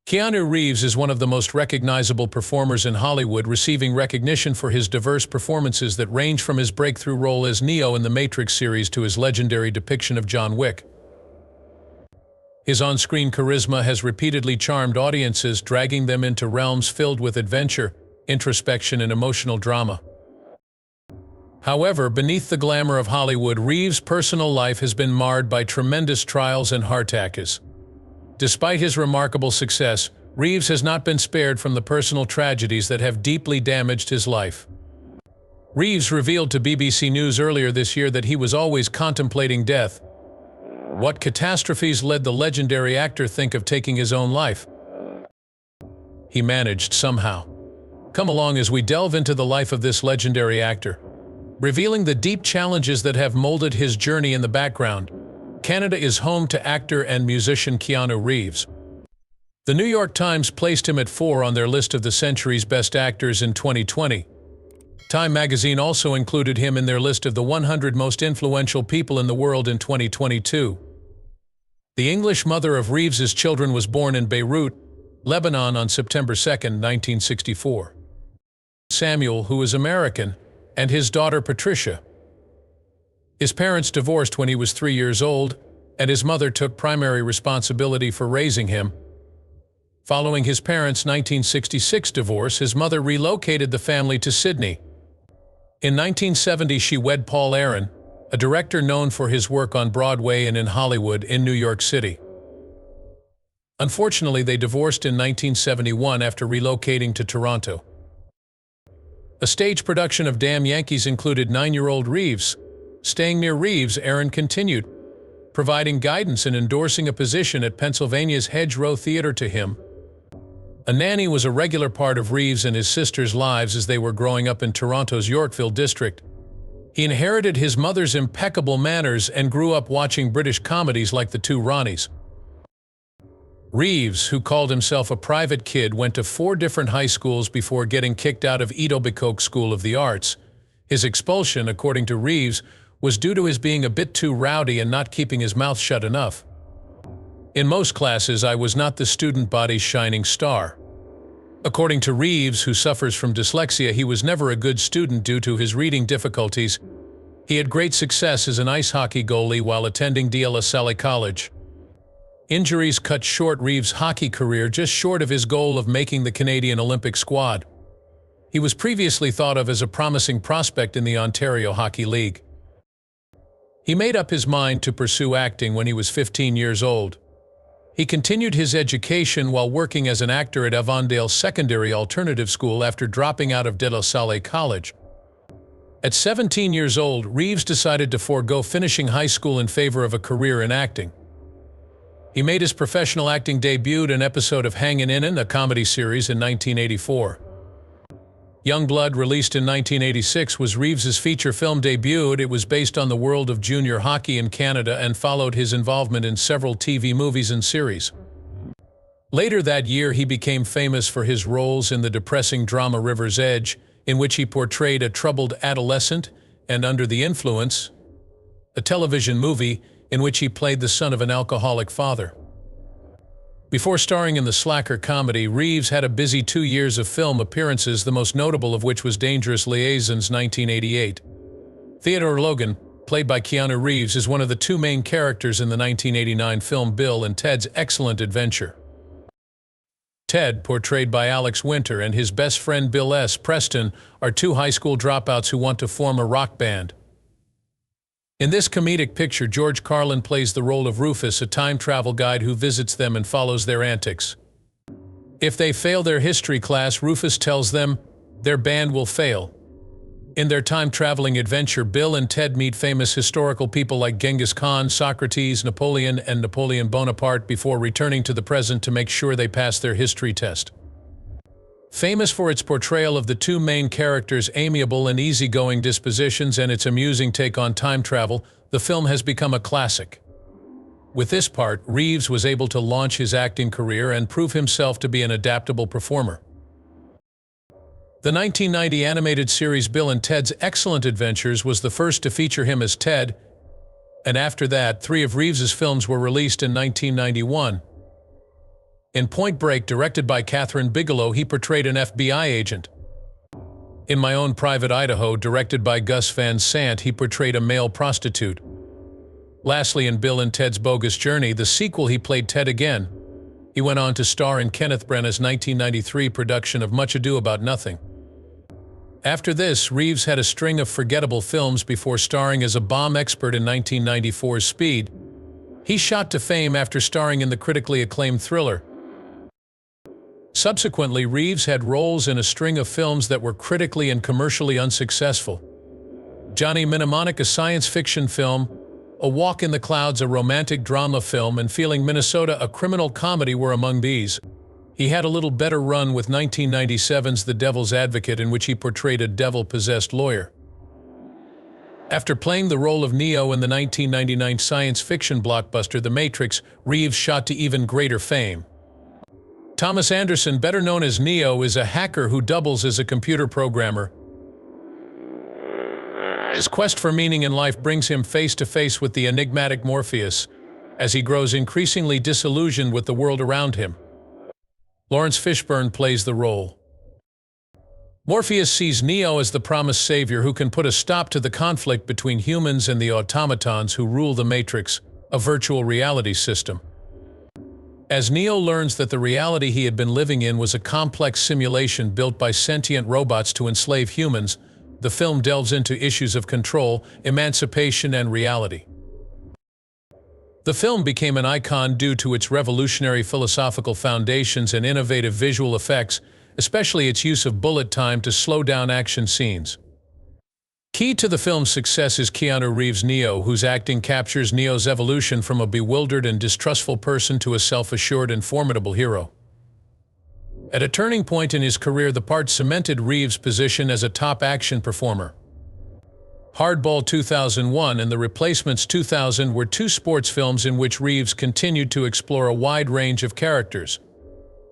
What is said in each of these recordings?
Keanu Reeves is one of the most recognizable performers in Hollywood, receiving recognition for his diverse performances that range from his breakthrough role as Neo in the Matrix series to his legendary depiction of John Wick. His on-screen charisma has repeatedly charmed audiences, dragging them into realms filled with adventure, introspection, and emotional drama. However, beneath the glamour of Hollywood, Reeves' personal life has been marred by tremendous trials and heartaches. Despite his remarkable success, Reeves has not been spared from the personal tragedies that have deeply damaged his life. Reeves revealed to BBC News earlier this year that he was always contemplating death. What catastrophes led the legendary actor think of taking his own life? He managed somehow. Come along as we delve into the life of this legendary actor, revealing the deep challenges that have molded his journey in the background. Canada is home to actor and musician Keanu Reeves. The New York Times placed him at 4 on their list of the century's best actors in 2020. Time magazine also included him in their list of the 100 most influential people in the world in 2022. The English mother of Reeves's children was born in Beirut, Lebanon on September 2, 1964. Samuel, who is American, and his daughter Patricia. His parents divorced when he was 3 years old, and his mother took primary responsibility for raising him. Following his parents' 1966 divorce, his mother relocated the family to Sydney. In 1970, she wed Paul Aaron, a director known for his work on Broadway and in Hollywood in New York City. Unfortunately, they divorced in 1971 after relocating to Toronto. A stage production of Damn Yankees included 9-year-old Reeves. Staying near Reeves, Aaron continued, providing guidance and endorsing a position at Pennsylvania's Hedgerow Theatre to him. A nanny was a regular part of Reeves and his sister's lives as they were growing up in Toronto's Yorkville district. He inherited his mother's impeccable manners and grew up watching British comedies like The Two Ronnies. Reeves, who called himself a private kid, went to 4 different high schools before getting kicked out of Etobicoke School of the Arts. His expulsion, according to Reeves, was due to his being a bit too rowdy and not keeping his mouth shut enough. In most classes, I was not the student body's shining star. According to Reeves, who suffers from dyslexia, he was never a good student due to his reading difficulties. He had great success as an ice hockey goalie while attending De La Salle College. Injuries cut short Reeves' hockey career just short of his goal of making the Canadian Olympic squad. He was previously thought of as a promising prospect in the Ontario Hockey League. He made up his mind to pursue acting when he was 15 years old. He continued his education while working as an actor at Avondale Secondary Alternative School after dropping out of De La Salle College. At 17 years old, Reeves decided to forego finishing high school in favor of a career in acting. He made his professional acting debut in an episode of Hangin' In, a comedy series, in 1984. Young Blood, released in 1986, was Reeves's feature film debut. It was based on the world of junior hockey in Canada and followed his involvement in several TV movies and series. Later that year, he became famous for his roles in the depressing drama River's Edge, in which he portrayed a troubled adolescent, and Under the Influence, a television movie in which he played the son of an alcoholic father. Before starring in the slacker comedy, Reeves had a busy 2 years of film appearances, the most notable of which was Dangerous Liaisons 1988. Theodore Logan, played by Keanu Reeves, is one of the 2 main characters in the 1989 film Bill and Ted's Excellent Adventure. Ted, portrayed by Alex Winter, and his best friend Bill S. Preston are 2 high school dropouts who want to form a rock band. In this comedic picture, George Carlin plays the role of Rufus, a time travel guide who visits them and follows their antics. If they fail their history class, Rufus tells them their band will fail. In their time-traveling adventure, Bill and Ted meet famous historical people like Genghis Khan, Socrates, Napoleon, and Napoleon Bonaparte before returning to the present to make sure they pass their history test. Famous for its portrayal of the 2 main characters' amiable and easygoing dispositions and its amusing take on time travel, the film has become a classic. With this part, Reeves was able to launch his acting career and prove himself to be an adaptable performer. The 1990 animated series Bill and Ted's Excellent Adventures was the first to feature him as Ted, and after that, 3 of Reeves's films were released in 1991. In Point Break, directed by Kathryn Bigelow, he portrayed an FBI agent. In My Own Private Idaho, directed by Gus Van Sant, he portrayed a male prostitute. Lastly, in Bill and Ted's Bogus Journey, the sequel, he played Ted again. He went on to star in Kenneth Branagh's 1993 production of Much Ado About Nothing. After this, Reeves had a string of forgettable films before starring as a bomb expert in 1994's Speed. He shot to fame after starring in the critically acclaimed thriller. Subsequently, Reeves had roles in a string of films that were critically and commercially unsuccessful. Johnny Mnemonic, a science fiction film, A Walk in the Clouds, a romantic drama film, and Feeling Minnesota, a criminal comedy, were among these. He had a little better run with 1997's The Devil's Advocate, in which he portrayed a devil-possessed lawyer. After playing the role of Neo in the 1999 science fiction blockbuster The Matrix, Reeves shot to even greater fame. Thomas Anderson, better known as Neo, is a hacker who doubles as a computer programmer. His quest for meaning in life brings him face to face with the enigmatic Morpheus, as he grows increasingly disillusioned with the world around him. Lawrence Fishburne plays the role. Morpheus sees Neo as the promised savior who can put a stop to the conflict between humans and the automatons who rule the Matrix, a virtual reality system. As Neo learns that the reality he had been living in was a complex simulation built by sentient robots to enslave humans, the film delves into issues of control, emancipation, and reality. The film became an icon due to its revolutionary philosophical foundations and innovative visual effects, especially its use of bullet time to slow down action scenes. Key to the film's success is Keanu Reeves' Neo, whose acting captures Neo's evolution from a bewildered and distrustful person to a self-assured and formidable hero. At a turning point in his career, the part cemented Reeves' position as a top action performer. Hardball 2001 and The Replacements 2000 were two sports films in which Reeves continued to explore a wide range of characters.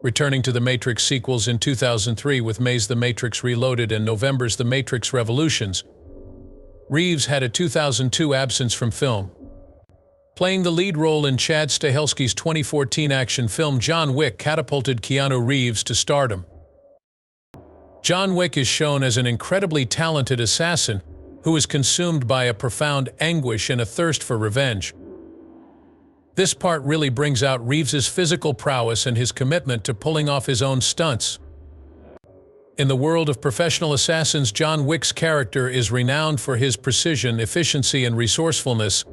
Returning to the Matrix sequels in 2003 with May's The Matrix Reloaded and November's The Matrix Revolutions, Reeves had a 2002 absence from film. Playing the lead role in Chad Stahelski's 2014 action film John Wick catapulted Keanu Reeves to stardom. John Wick is shown as an incredibly talented assassin who is consumed by a profound anguish and a thirst for revenge. This part really brings out Reeves's physical prowess and his commitment to pulling off his own stunts. In the world of professional assassins, John Wick's character is renowned for his precision, efficiency, and resourcefulness,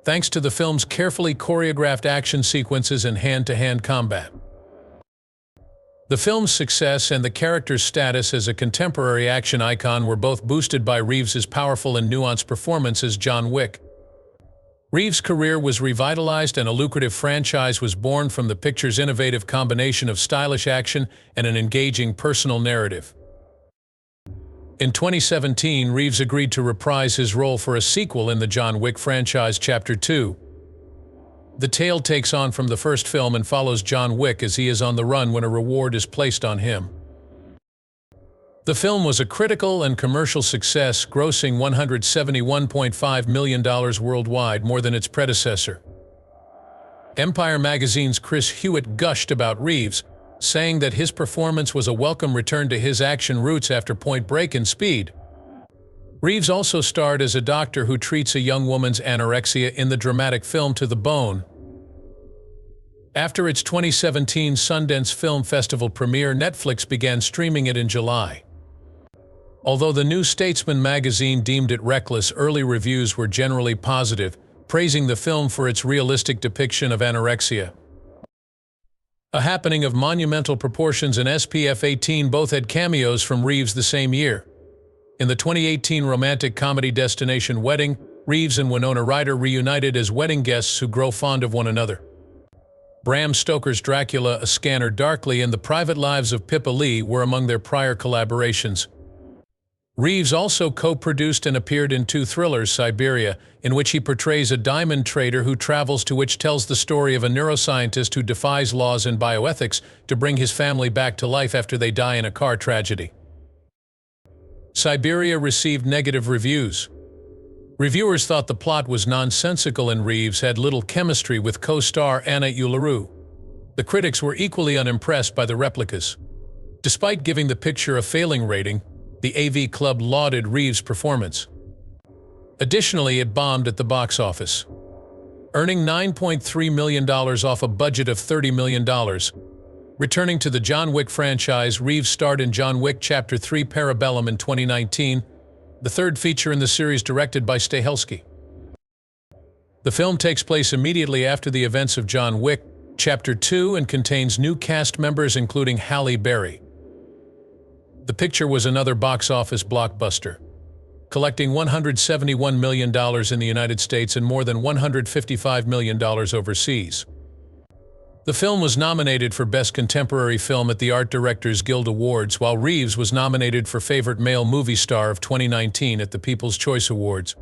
thanks to the film's carefully choreographed action sequences and hand-to-hand combat. The film's success and the character's status as a contemporary action icon were both boosted by Reeves's powerful and nuanced performance as John Wick. Reeves' career was revitalized and a lucrative franchise was born from the picture's innovative combination of stylish action and an engaging personal narrative. In 2017, Reeves agreed to reprise his role for a sequel in the John Wick franchise, Chapter 2. The tale takes on from the first film and follows John Wick as he is on the run when a reward is placed on him. The film was a critical and commercial success, grossing $171.5 million worldwide, more than its predecessor. Empire magazine's Chris Hewitt gushed about Reeves, saying that his performance was a welcome return to his action roots after Point Break and Speed. Reeves also starred as a doctor who treats a young woman's anorexia in the dramatic film To the Bone. After its 2017 Sundance Film Festival premiere, Netflix began streaming it in July. Although the New Statesman magazine deemed it reckless, early reviews were generally positive, praising the film for its realistic depiction of anorexia. A Happening of monumental proportions and SPF 18 both had cameos from Reeves the same year. In the 2018 romantic comedy Destination Wedding, Reeves and Winona Ryder reunited as wedding guests who grow fond of one another. Bram Stoker's Dracula, A Scanner Darkly, and The Private Lives of Pippa Lee were among their prior collaborations. Reeves also co-produced and appeared in two thrillers, Siberia, in which he portrays a diamond trader who travels to, which tells the story of a neuroscientist who defies laws and bioethics to bring his family back to life after they die in a car tragedy. Siberia received negative reviews. Reviewers thought the plot was nonsensical and Reeves had little chemistry with co-star Anna Uluru. The critics were equally unimpressed by the replicas. Despite giving the picture a failing rating, the AV Club lauded Reeves' performance. Additionally, it bombed at the box office, earning $9.3 million off a budget of $30 million. Returning to the John Wick franchise, Reeves starred in John Wick Chapter 3 Parabellum in 2019, the third feature in the series directed by Stahelski. The film takes place immediately after the events of John Wick Chapter 2 and contains new cast members including Halle Berry. The picture was another box office blockbuster, collecting $171 million in the United States and more than $155 million overseas. The film was nominated for Best Contemporary Film at the Art Directors Guild Awards, while Reeves was nominated for Favorite Male Movie Star of 2019 at the People's Choice Awards.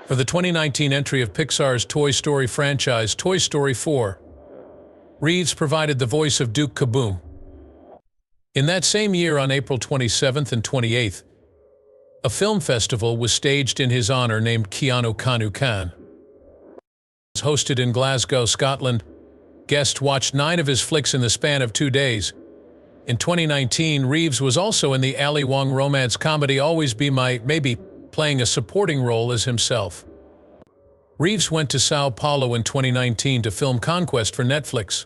For the 2019 entry of Pixar's Toy Story franchise, Toy Story 4, Reeves provided the voice of Duke Kaboom. In that same year, on April 27th and 28th, a film festival was staged in his honor named Keanu Khan. Hosted in Glasgow, Scotland, guests watched 9 of his flicks in the span of 2 days. In 2019, Reeves was also in the Ali Wong romance comedy Always Be My Maybe, playing a supporting role as himself. Reeves went to Sao Paulo in 2019 to film Conquest for Netflix.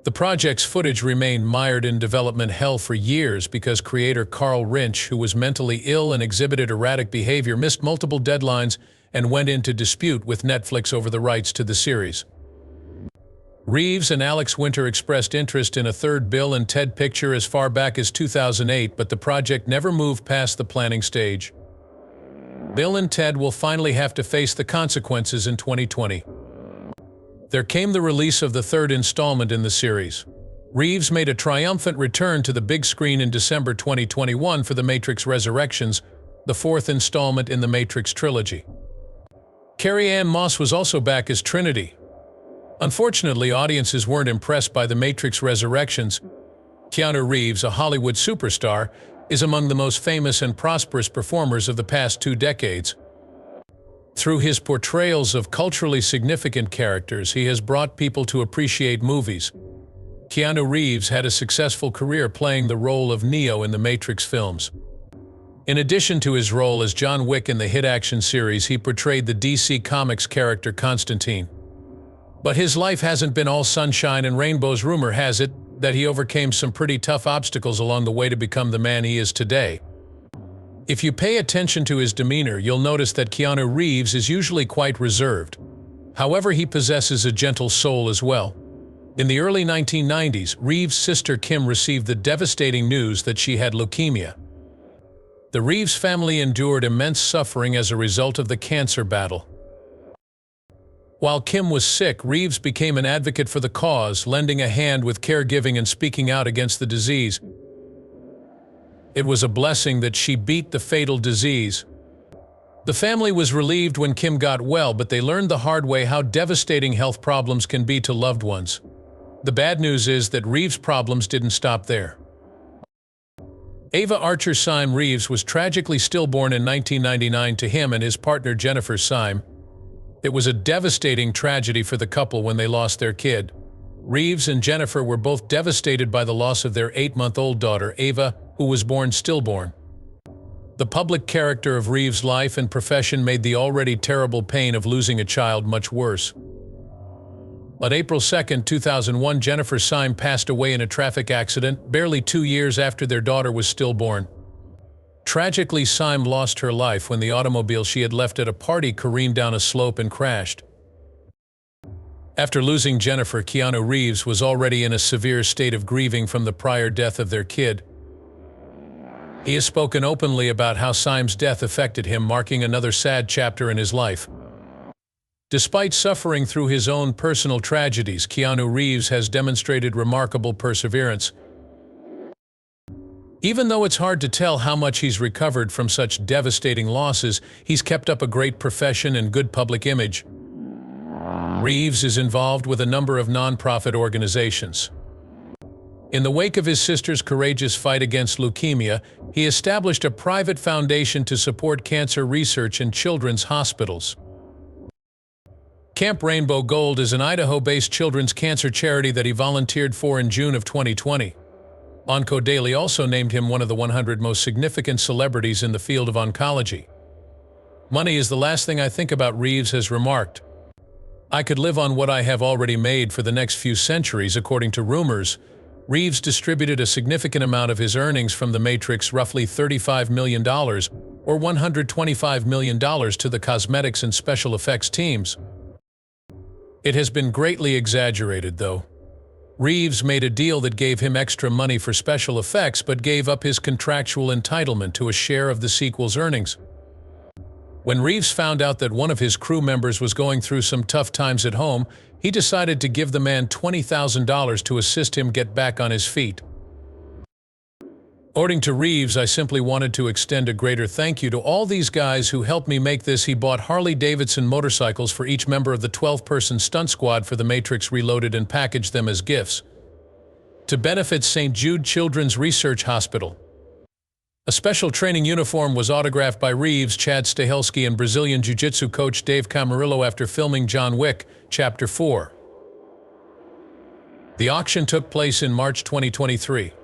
The project's footage remained mired in development hell for years because creator Carl Rinch, who was mentally ill and exhibited erratic behavior, missed multiple deadlines and went into dispute with Netflix over the rights to the series. Reeves and Alex Winter expressed interest in a third Bill and Ted picture as far back as 2008, but the project never moved past the planning stage. Bill and Ted will finally have to face the consequences in 2020. There came the release of the third installment in the series. Reeves made a triumphant return to the big screen in December 2021 for The Matrix Resurrections, the fourth installment in the Matrix trilogy. Carrie-Anne Moss was also back as Trinity. Unfortunately, audiences weren't impressed by The Matrix Resurrections. Keanu Reeves, a Hollywood superstar, is among the most famous and prosperous performers of the past 2 decades. Through his portrayals of culturally significant characters, he has brought people to appreciate movies. Keanu Reeves had a successful career playing the role of Neo in the Matrix films. In addition to his role as John Wick in the hit action series, he portrayed the DC Comics character Constantine. But his life hasn't been all sunshine and rainbows. Rumor has it that he overcame some pretty tough obstacles along the way to become the man he is today. If you pay attention to his demeanor, you'll notice that Keanu Reeves is usually quite reserved. However, he possesses a gentle soul as well. In the early 1990s, Reeves' sister Kim received the devastating news that she had leukemia. The Reeves family endured immense suffering as a result of the cancer battle. While Kim was sick, Reeves became an advocate for the cause, lending a hand with caregiving and speaking out against the disease. It was a blessing that she beat the fatal disease. The family was relieved when Kim got well, but they learned the hard way how devastating health problems can be to loved ones. The bad news is that Reeves' problems didn't stop there. Ava Archer Syme Reeves was tragically stillborn in 1999 to him and his partner Jennifer Syme. It was a devastating tragedy for the couple when they lost their kid. Reeves and Jennifer were both devastated by the loss of their 8-month-old daughter, Ava, who was born stillborn. The public character of Reeves' life and profession made the already terrible pain of losing a child much worse. On April 2, 2001, Jennifer Syme passed away in a traffic accident, barely 2 years after their daughter was stillborn. Tragically, Syme lost her life when the automobile she had left at a party careened down a slope and crashed. After losing Jennifer, Keanu Reeves was already in a severe state of grieving from the prior death of their kid. He has spoken openly about how Syme's death affected him, marking another sad chapter in his life. Despite suffering through his own personal tragedies, Keanu Reeves has demonstrated remarkable perseverance. Even though it's hard to tell how much he's recovered from such devastating losses, he's kept up a great profession and good public image. Reeves is involved with a number of non-profit organizations. In the wake of his sister's courageous fight against leukemia, he established a private foundation to support cancer research in children's hospitals. Camp Rainbow Gold is an Idaho-based children's cancer charity that he volunteered for in June of 2020. Onco Daily also named him one of the 100 most significant celebrities in the field of oncology. "Money is the last thing I think about," Reeves has remarked. "I could live on what I have already made for the next few centuries," according to rumors. Reeves distributed a significant amount of his earnings from The Matrix, roughly $35 million, or $125 million, to the cosmetics and special effects teams. It has been greatly exaggerated, though. Reeves made a deal that gave him extra money for special effects but gave up his contractual entitlement to a share of the sequel's earnings. When Reeves found out that one of his crew members was going through some tough times at home, he decided to give the man $20,000 to assist him get back on his feet. According to Reeves, "I simply wanted to extend a greater thank you to all these guys who helped me make this." He bought Harley-Davidson motorcycles for each member of the 12-person stunt squad for The Matrix Reloaded and packaged them as gifts to benefit St. Jude Children's Research Hospital. A special training uniform was autographed by Reeves, Chad Stahelski, and Brazilian Jiu-Jitsu coach Dave Camarillo after filming John Wick, Chapter 4. The auction took place in March 2023.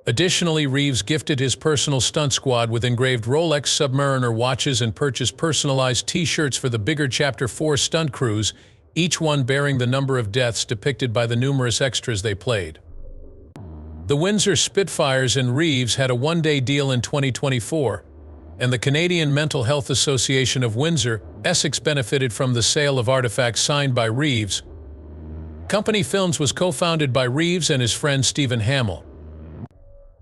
Additionally, Reeves gifted his personal stunt squad with engraved Rolex Submariner watches and purchased personalized T-shirts for the bigger Chapter 4 stunt crews, each one bearing the number of deaths depicted by the numerous extras they played. The Windsor Spitfires and Reeves had a one-day deal in 2024, and the Canadian Mental Health Association of Windsor, Essex benefited from the sale of artifacts signed by Reeves. Company Films was co-founded by Reeves and his friend Stephen Hamill.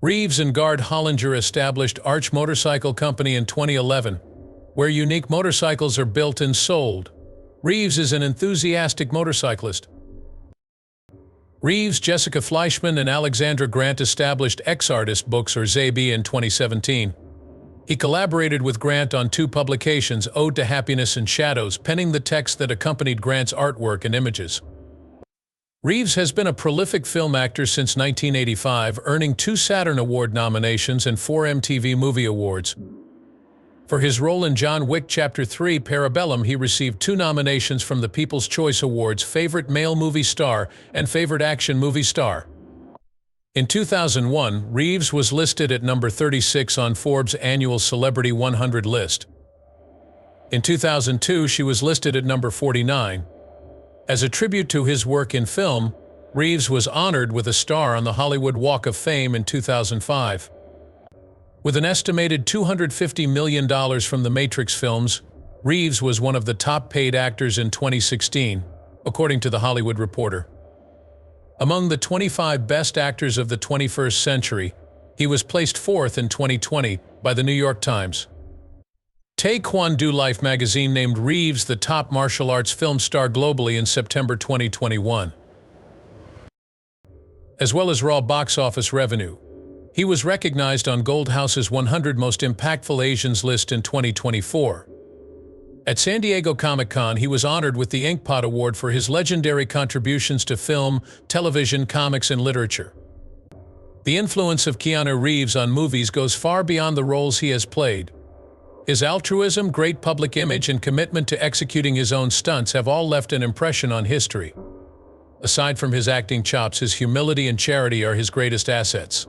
Reeves and Gard Hollinger established Arch Motorcycle Company in 2011, where unique motorcycles are built and sold. Reeves is an enthusiastic motorcyclist. Reeves, Jessica Fleischman, and Alexandra Grant established X-Artist Books, or ZAB, in 2017. He collaborated with Grant on 2 publications, Ode to Happiness and Shadows, penning the text that accompanied Grant's artwork and images. Reeves has been a prolific film actor since 1985, earning 2 Saturn Award nominations and 4 MTV Movie Awards. For his role in John Wick Chapter 3 Parabellum, he received 2 nominations from the People's Choice Awards, Favorite Male Movie Star and Favorite Action Movie Star. In 2001, Reeves was listed at number 36 on Forbes' annual Celebrity 100 list. In 2002, she was listed at number 49. As a tribute to his work in film, Reeves was honored with a star on the Hollywood Walk of Fame in 2005. With an estimated $250 million from the Matrix films, Reeves was one of the top-paid actors in 2016, according to The Hollywood Reporter. Among the 25 best actors of the 21st century, he was placed 4th in 2020 by the New York Times. Taekwondo Life magazine named Reeves the top martial arts film star globally in September 2021. As well as raw box office revenue, he was recognized on Gold House's 100 Most Impactful Asians list in 2024. At San Diego Comic-Con, he was honored with the Inkpot Award for his legendary contributions to film, television, comics, and literature. The influence of Keanu Reeves on movies goes far beyond the roles he has played. His altruism, great public image, and commitment to executing his own stunts have all left an impression on history. Aside from his acting chops, his humility and charity are his greatest assets.